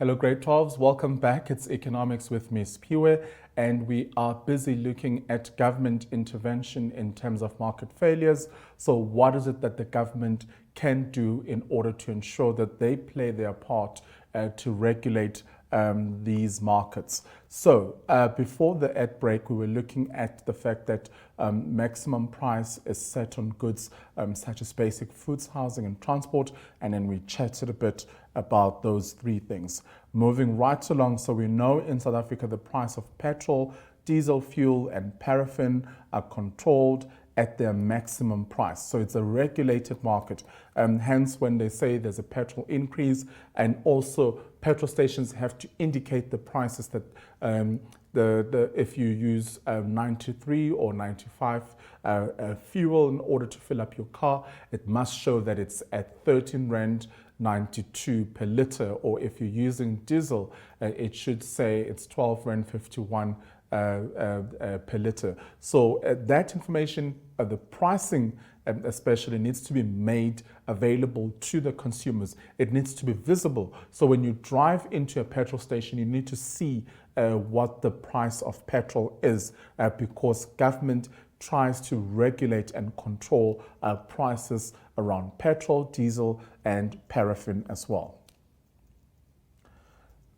Hello, grade 12s. Welcome back. It's Economics with Ms. Piwe, and we are busy looking at government intervention in terms of market failures. So what is it that the government can do in order to ensure that they play their part to regulate these markets? So before the ad break, we were looking at the fact that maximum price is set on goods such as basic foods, housing and transport, and then we chatted a bit about those three things. Moving right along, so we know in South Africa the price of petrol, diesel fuel and paraffin are controlled at their maximum price. So it's a regulated market. Hence, when they say there's a petrol increase, and also petrol stations have to indicate the prices that if you use 93 or 95 fuel in order to fill up your car, it must show that it's at 13 Rand 92 per litre, or if you're using diesel, it should say it's 12 Rand 51 per litre. So that information, the pricing especially, needs to be made available to the consumers. It needs to be visible. So when you drive into a petrol station, you need to see what the price of petrol is, because government tries to regulate and control prices around petrol, diesel, and paraffin as well.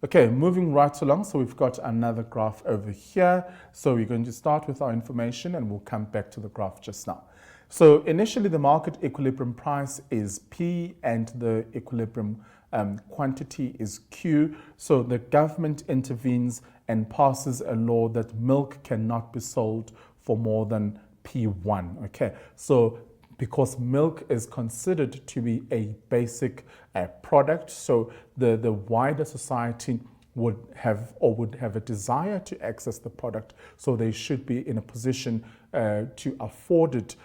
Okay, moving right along, so we've got another graph over here. So we're going to start with our information and we'll come back to the graph just now. So initially the market equilibrium price is P and the equilibrium quantity is Q. So the government intervenes and passes a law that milk cannot be sold for more than P1. Okay, so because milk is considered to be a basic product, so the wider society would have a desire to access the product, so they should be in a position to afford it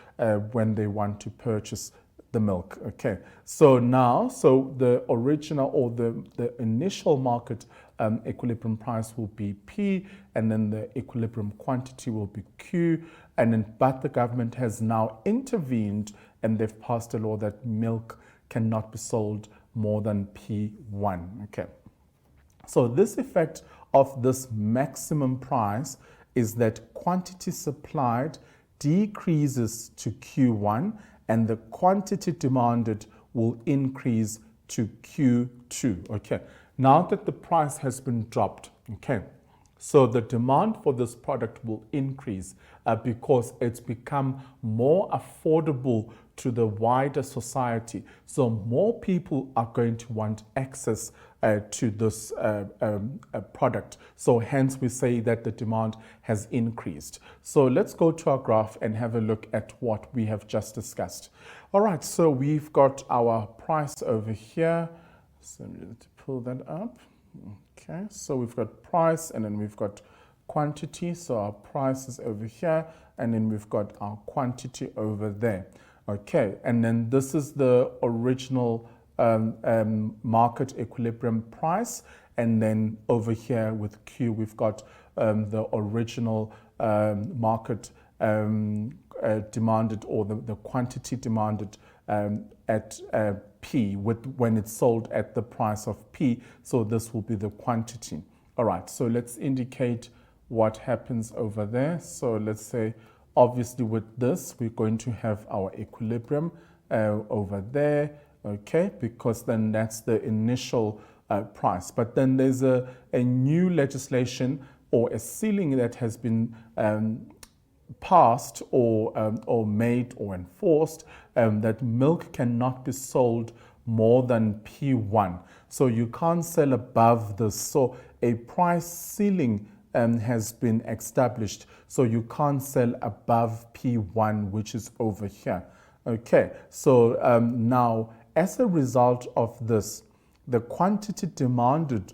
when they want to purchase the milk. Okay, so now, so the original or the initial market equilibrium price will be P, and then the equilibrium quantity will be Q, and then but the government has now intervened and they've passed a law that milk cannot be sold more than P1. Okay, so this effect of this maximum price is that quantity supplied decreases to Q1 and the quantity demanded will increase to Q2. Okay, now that the price has been dropped, okay, so the demand for this product will increase because it's become more affordable to the wider society. So more people are going to want access to this product. So hence we say that the demand has increased. So let's go to our graph and have a look at what we have just discussed. All right, so we've got our price over here. So I'm going to pull that up. Okay, so we've got price and then we've got quantity. So our price is over here and then we've got our quantity over there. Okay, and then this is the original market equilibrium price, and then over here with Q we've got the original market demanded, or the quantity demanded at P when it's sold at the price of P. So this will be the quantity. All right, so let's indicate what happens over there. So let's say, obviously with this, we're going to have our equilibrium over there, okay, because then that's the initial price. But then there's a new legislation or a ceiling that has been passed or made or enforced that milk cannot be sold more than P1. So you can't sell above this. So a price ceiling has been established. So you can't sell above P1, which is over here. Okay, so now as a result of this, the quantity demanded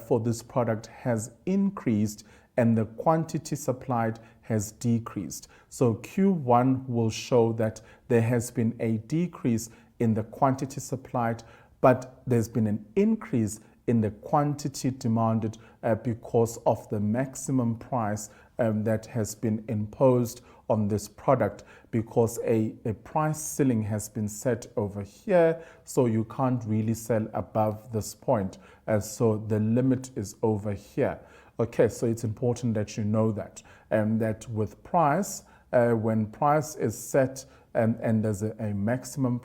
for this product has increased and the quantity supplied has decreased. So Q1 will show that there has been a decrease in the quantity supplied, but there's been an increase in the quantity demanded because of the maximum price that has been imposed on this product, because a price ceiling has been set over here, so you can't really sell above this point. So the limit is over here. Okay, so it's important that you know that. That with price, when price is set and there's a maximum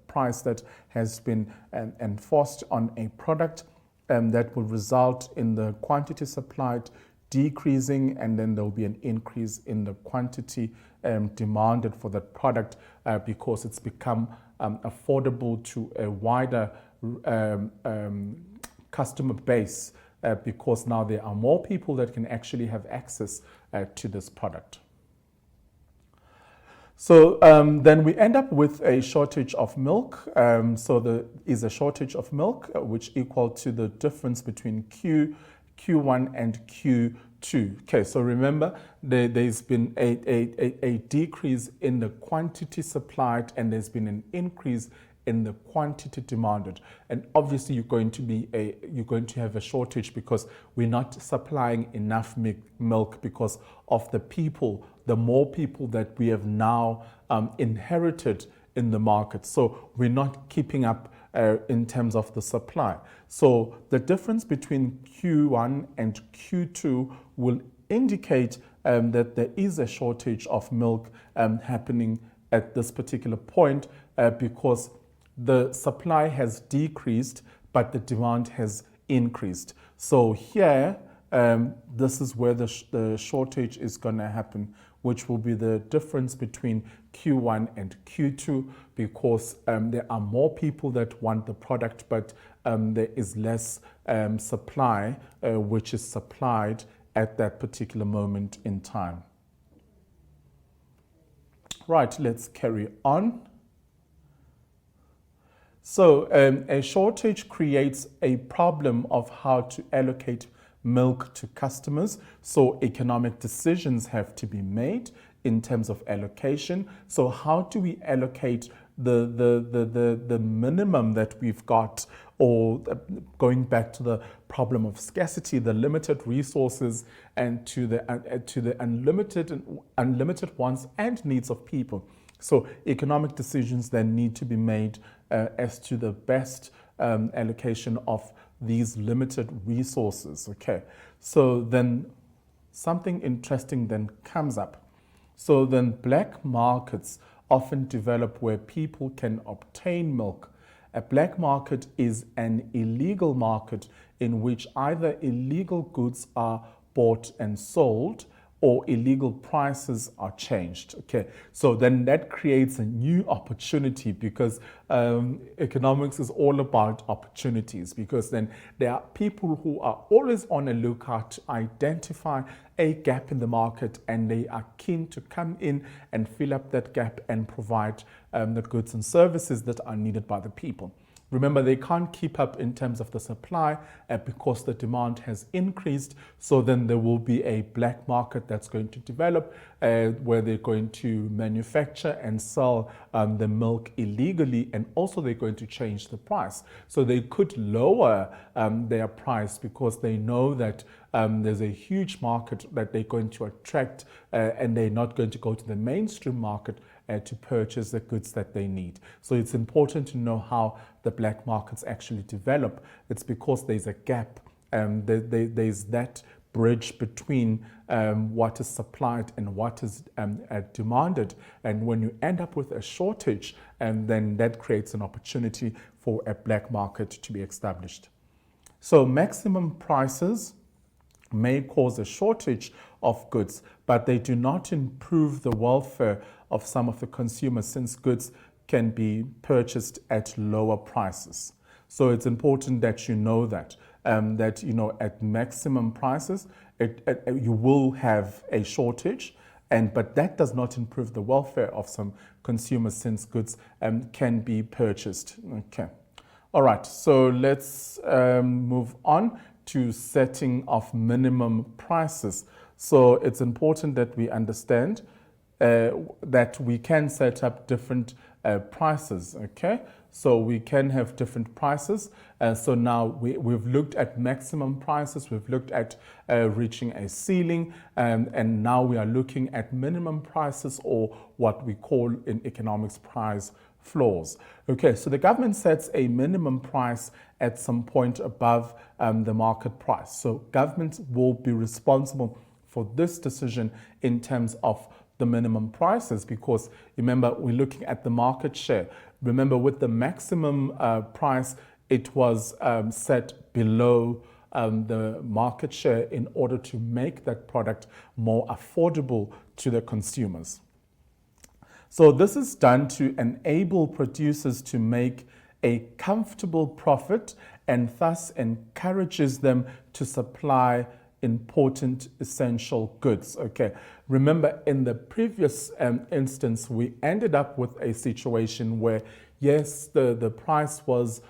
price that has been enforced on a product, that will result in the quantity supplied decreasing, and then there will be an increase in the quantity demanded for that product, because it's become affordable to a wider customer base, because now there are more people that can actually have access to this product. So then we end up with a shortage of milk. So there is a shortage of milk, which equal to the difference between Q1 and Q2. Okay, so remember, there's been a decrease in the quantity supplied, and there's been an increase in the quantity demanded. And obviously you're going to have a shortage, because we're not supplying enough milk because of the more people that we have now inherited in the market. So we're not keeping up in terms of the supply. So the difference between Q1 and Q2 will indicate that there is a shortage of milk happening at this particular point, because the supply has decreased, but the demand has increased. So here, this is where the shortage is going to happen, which will be the difference between Q1 and Q2, because there are more people that want the product, but there is less supply, which is supplied at that particular moment in time. Right, let's carry on. So a shortage creates a problem of how to allocate milk to customers. So economic decisions have to be made in terms of allocation. So how do we allocate the minimum that we've got, or going back to the problem of scarcity, the limited resources, and to the unlimited wants and needs of people. So economic decisions then need to be made as to the best allocation of these limited resources. Okay, so then something interesting then comes up. So then black markets often develop where people can obtain milk. A black market is an illegal market in which either illegal goods are bought and sold, or illegal prices are changed. Okay, so then that creates a new opportunity, because economics is all about opportunities, because then there are people who are always on a lookout to identify a gap in the market, and they are keen to come in and fill up that gap and provide the goods and services that are needed by the people. Remember, they can't keep up in terms of the supply because the demand has increased. So then there will be a black market that's going to develop where they're going to manufacture and sell the milk illegally, and also they're going to change the price. So they could lower their price because they know that there's a huge market that they're going to attract, and they're not going to go to the mainstream market to purchase the goods that they need. So it's important to know how the black markets actually develop. It's because there's a gap, there's that bridge between what is supplied and what is demanded. And when you end up with a shortage, then that creates an opportunity for a black market to be established. So maximum prices may cause a shortage of goods, but they do not improve the welfare of some of the consumers, since goods can be purchased at lower prices. So it's important that you know that, at maximum prices, you will have a shortage, but that does not improve the welfare of some consumers, since goods can be purchased. Okay. All right, so let's move on to setting of minimum prices. So it's important that we understand that we can set up different prices, okay? So we can have different prices. So now we've looked at maximum prices, we've looked at reaching a ceiling, and now we are looking at minimum prices, or what we call in economics price floors. Okay, so the government sets a minimum price at some point above the market price. So government will be responsible for this decision in terms of the minimum prices, because remember, we're looking at the market share. Remember, with the maximum price, it was set below the market share in order to make that product more affordable to the consumers. So this is done to enable producers to make a comfortable profit, and thus encourages them to supply important essential goods. Okay, remember, in the previous instance, we ended up with a situation where, yes, the price was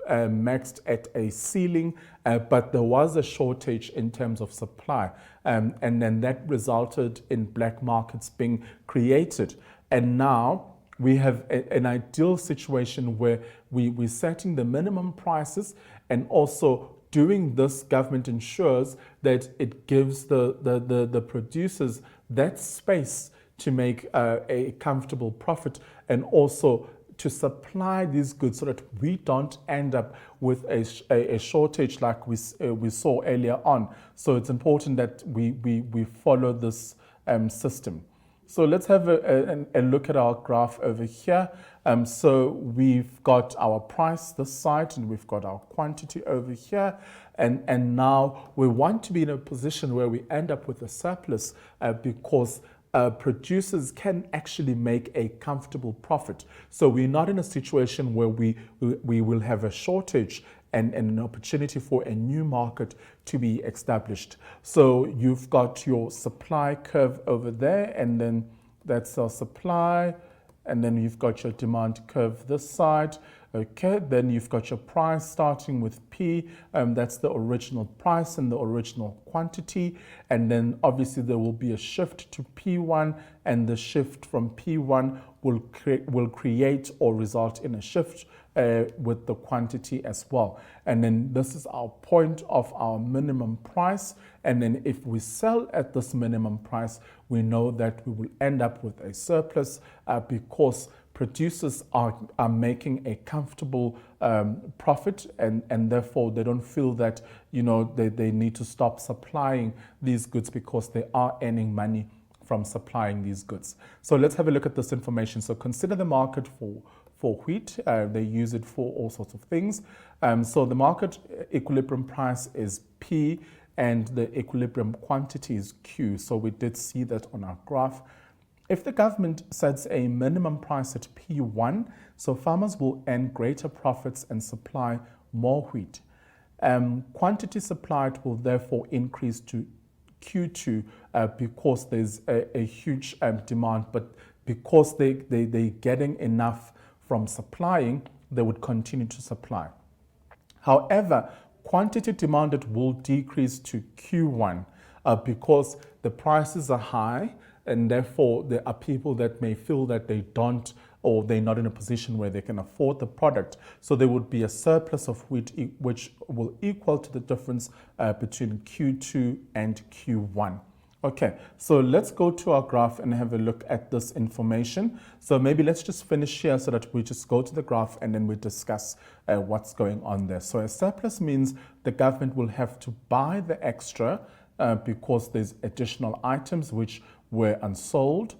maxed at a ceiling, but there was a shortage in terms of supply, and then that resulted in black markets being created. And now we have an ideal situation where we're setting the minimum prices, and also doing this, government ensures that it gives the producers that space to make a comfortable profit, and also to supply these goods so that we don't end up with a shortage like we saw earlier on. So it's important that we follow this system. So let's have a look at our graph over here. So we've got our price this side, and we've got our quantity over here. And now we want to be in a position where we end up with a surplus, because producers can actually make a comfortable profit. So we're not in a situation where we will have a shortage and an opportunity for a new market to be established. So you've got your supply curve over there, and then that's our supply, and then you've got your demand curve this side. Okay, then you've got your price starting with P, that's the original price and the original quantity, and then obviously there will be a shift to P1, and the shift from P1 will create or result in a shift with the quantity as well. And then this is our point of our minimum price, and then if we sell at this minimum price, we know that we will end up with a surplus, because producers are making a comfortable profit, and therefore they don't feel that they need to stop supplying these goods, because they are earning money from supplying these goods. So let's have a look at this information. So consider the market for wheat. They use it for all sorts of things. So the market equilibrium price is P, and the equilibrium quantity is Q. So we did see that on our graph. If the government sets a minimum price at P1, so farmers will earn greater profits and supply more wheat. Quantity supplied will therefore increase to Q2 because there's a huge demand, but because they're getting enough from supplying, they would continue to supply. However, quantity demanded will decrease to Q1 because the prices are high, and therefore there are people that may feel that they don't, or they're not in a position where they can afford the product. So there would be a surplus of wheat, which will equal to the difference between Q2 and Q1. Okay, so let's go to our graph and have a look at this information. So maybe let's just finish here so that we just go to the graph and then we discuss what's going on there. So a surplus means the government will have to buy the extra because there's additional items which were unsold.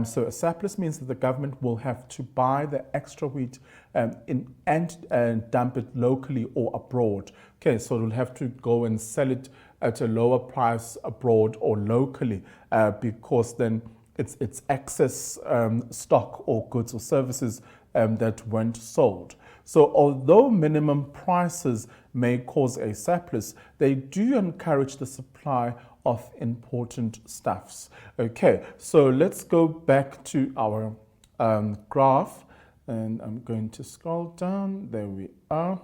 So a surplus means that the government will have to buy the extra wheat and dump it locally or abroad. Okay, so it will have to go and sell it at a lower price abroad or locally because then it's excess stock or goods or services that weren't sold. So although minimum prices may cause a surplus, they do encourage the supply of important stuffs. Okay, so let's go back to our graph, and I'm going to scroll down. There we are.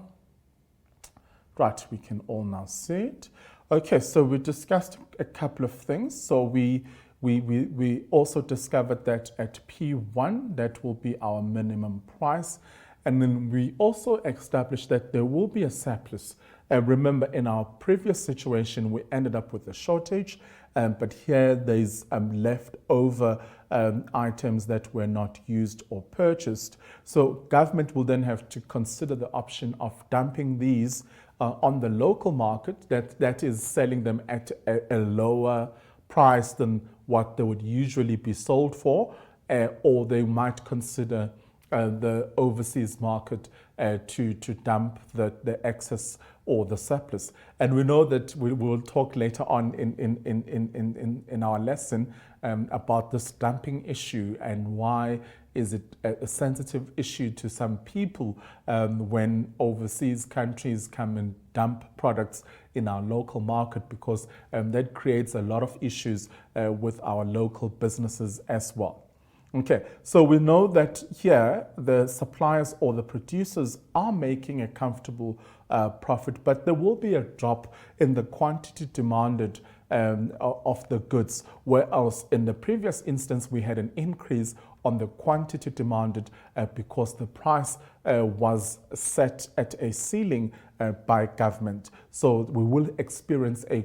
Right, we can all now see it. Okay, so we discussed a couple of things. So we We also discovered that at P1, that will be our minimum price. And then we also established that there will be a surplus. Remember, in our previous situation, we ended up with a shortage, but here there's leftover items that were not used or purchased. So government will then have to consider the option of dumping these on the local market that is selling them at a lower price than what they would usually be sold for, or they might consider the overseas market to dump the excess or the surplus. And we know that we will talk later on in our lesson about this dumping issue and why is it a sensitive issue to some people when overseas countries come and dump products in our local market, because that creates a lot of issues with our local businesses as well. Okay, so we know that here the suppliers or the producers are making a comfortable profit, but there will be a drop in the quantity demanded of the goods, whereas in the previous instance we had an increase on the quantity demanded because the price was set at a ceiling by government. So we will experience a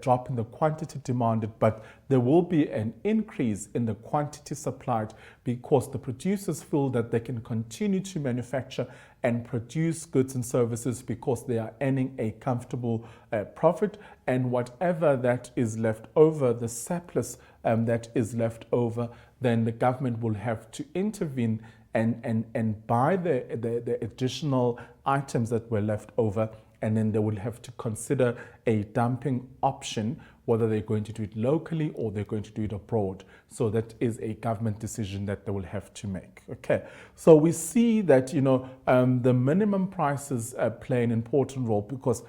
drop in the quantity demanded, but there will be an increase in the quantity supplied because the producers feel that they can continue to manufacture and produce goods and services because they are earning a comfortable profit, and whatever that is left over, the surplus that is left over, then the government will have to intervene and buy the additional items that were left over, and then they will have to consider a dumping option, whether they're going to do it locally or they're going to do it abroad. So that is a government decision that they will have to make. Okay, so we see that, the minimum prices play an important role because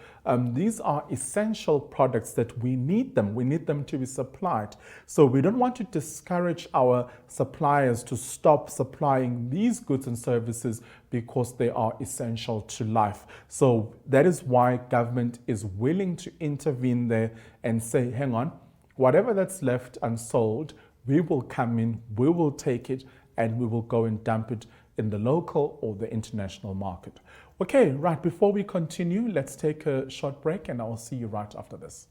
these are essential products that we need them. We need them to be supplied. So we don't want to discourage our suppliers to stop supplying these goods and services because they are essential to life. So that is why government is willing to intervene there and say, hang on, whatever that's left unsold, we will come in, we will take it, and we will go and dump it in the local or the international market. Okay, right, before we continue, let's take a short break and I'll see you right after this.